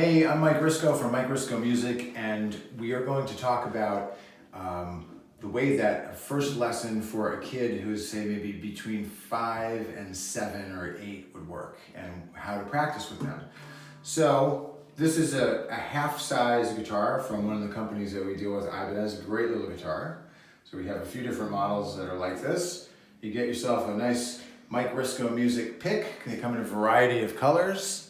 Hey, I'm Mike Risco from Mike Risco Music, and we are going to talk about the way that a first lesson for a kid who's, say, maybe between 5 and 7 or 8 would work, and how to practice with them. So this is a half-size guitar from one of the companies that we deal with, Ibanez, a great little guitar. So we have a few different models that are like this. You get yourself a nice Mike Risco Music pick. They come in a variety of colors.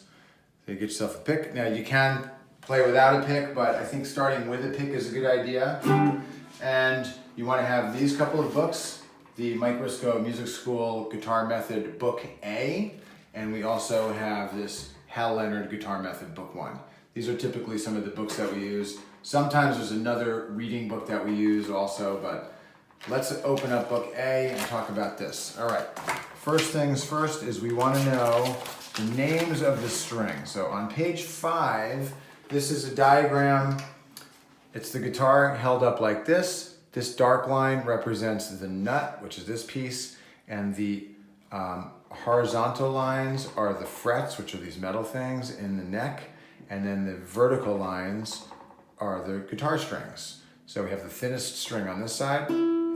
So you get yourself a pick. Now you can play without a pick, but I think starting with a pick is a good idea. And you want to have these couple of books, the Mike Risco Music School Guitar Method Book A, and we also have this Hal Leonard Guitar Method Book 1. These are typically some of the books that we use. Sometimes there's another reading book that we use also, but let's open up Book A and talk about this. All right, first things first is we want to know the names of the strings. So on page 5, this is a diagram. It's the guitar held up like this. This dark line represents the nut, which is this piece, and the horizontal lines are the frets, which are these metal things in the neck, and then the vertical lines are the guitar strings. So we have the thinnest string on this side,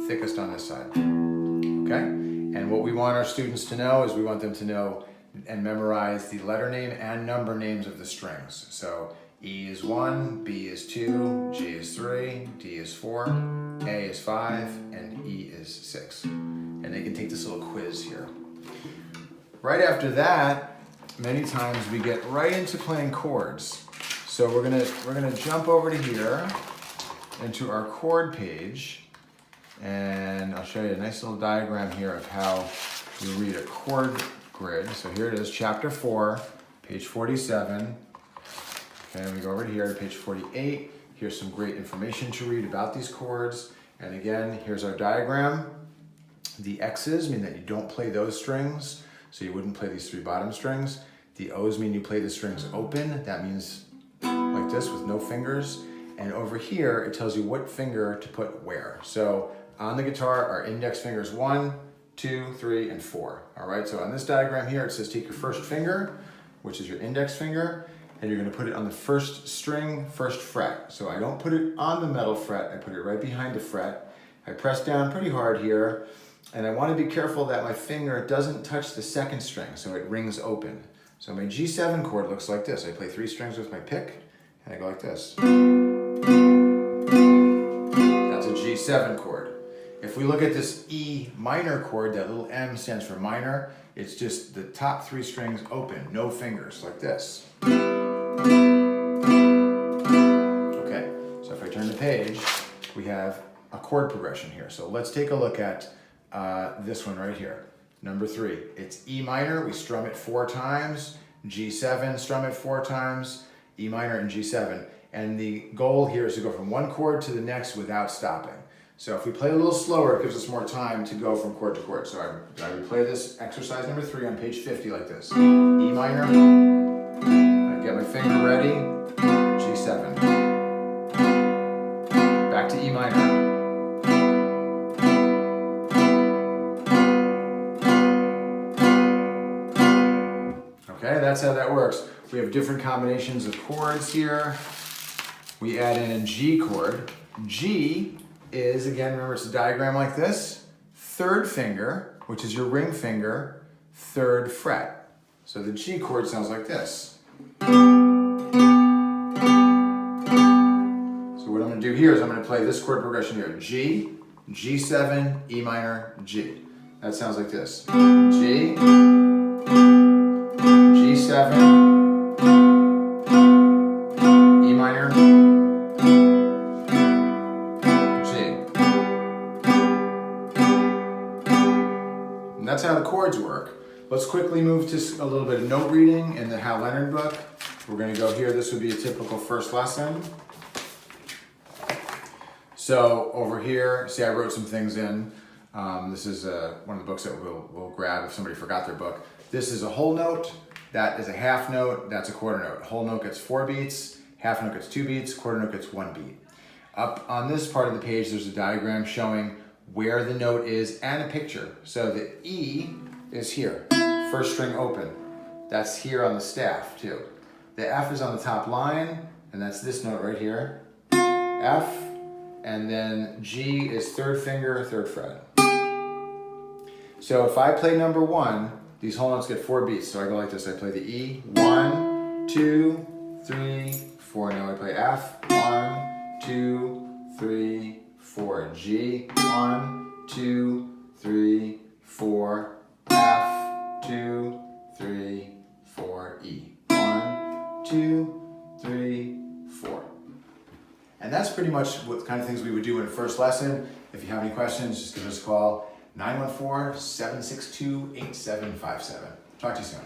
thickest on this side, okay? And what we want our students to know is we want them to know and memorize the letter name and number names of the strings. So E is 1, B is 2, G is 3, D is 4, A is 5, and E is 6. And they can take this little quiz here. Right after that, many times we get right into playing chords. So we're gonna jump over to here into our chord page, and I'll show you a nice little diagram here of how you read a chord grid. So here it is, chapter 4, page 47. Okay, we go over here to page 48. Here's some great information to read about these chords. And again, here's our diagram. The X's mean that you don't play those strings, so you wouldn't play these 3 bottom strings. The O's mean you play the strings open. That means like this with no fingers. And over here, it tells you what finger to put where. So on the guitar, our index finger is 1, 2, 3, and 4. All right, so on this diagram here, it says take your first finger, which is your index finger, and you're gonna put it on the first string, first fret. So I don't put it on the metal fret, I put it right behind the fret. I press down pretty hard here, and I wanna be careful that my finger doesn't touch the second string, so it rings open. So my G7 chord looks like this. I play 3 strings with my pick, and I go like this. That's a G7 chord. If we look at this E minor chord, that little M stands for minor. It's just the top 3 strings open, no fingers, like this. Okay, so if I turn the page, we have a chord progression here. So let's take a look at this one right here. Number 3, it's E minor, we strum it 4 times, G7, strum it 4 times, E minor and G7. And the goal here is to go from one chord to the next without stopping. So if we play a little slower, it gives us more time to go from chord to chord. So I would play this exercise number 3 on page 50 like this. E minor, I get my finger ready, G7. Back to E minor. Okay, that's how that works. We have different combinations of chords here. We add in a G chord. G is, again, remember it's a diagram like this, 3rd finger, which is your ring finger, 3rd fret. So the G chord sounds like this. So what I'm going to do here is I'm going to play this chord progression here. G, G7, E minor, G. That sounds like this. G, G7, E minor, that's how the chords work. Let's quickly move to a little bit of note reading in the Hal Leonard book. We're going to go here. This would be a typical first lesson. So over here, see I wrote some things in. This is one of the books that we'll grab if somebody forgot their book. This is a whole note. That is a half note. That's a quarter note. Whole note gets 4 beats. Half note gets 2 beats. Quarter note gets 1 beat. Up on this part of the page, there's a diagram showing where the note is and a picture. So the E is here, first string open. That's here on the staff too. The F is on the top line, and that's this note right here. F, and then G is third finger, third fret. So if I play number 1, these whole notes get 4 beats. So I go like this. I play the E, 1, 2, 3, 4. Now I play F, 1, 2, 3, 4. G, 1, 2, 3, 4. F, 2, 3, 4. E, 1, 2, 3, 4. And that's pretty much what kind of things we would do in first lesson. If you have any questions, just give us a call. 914-762-8757. Talk to you soon.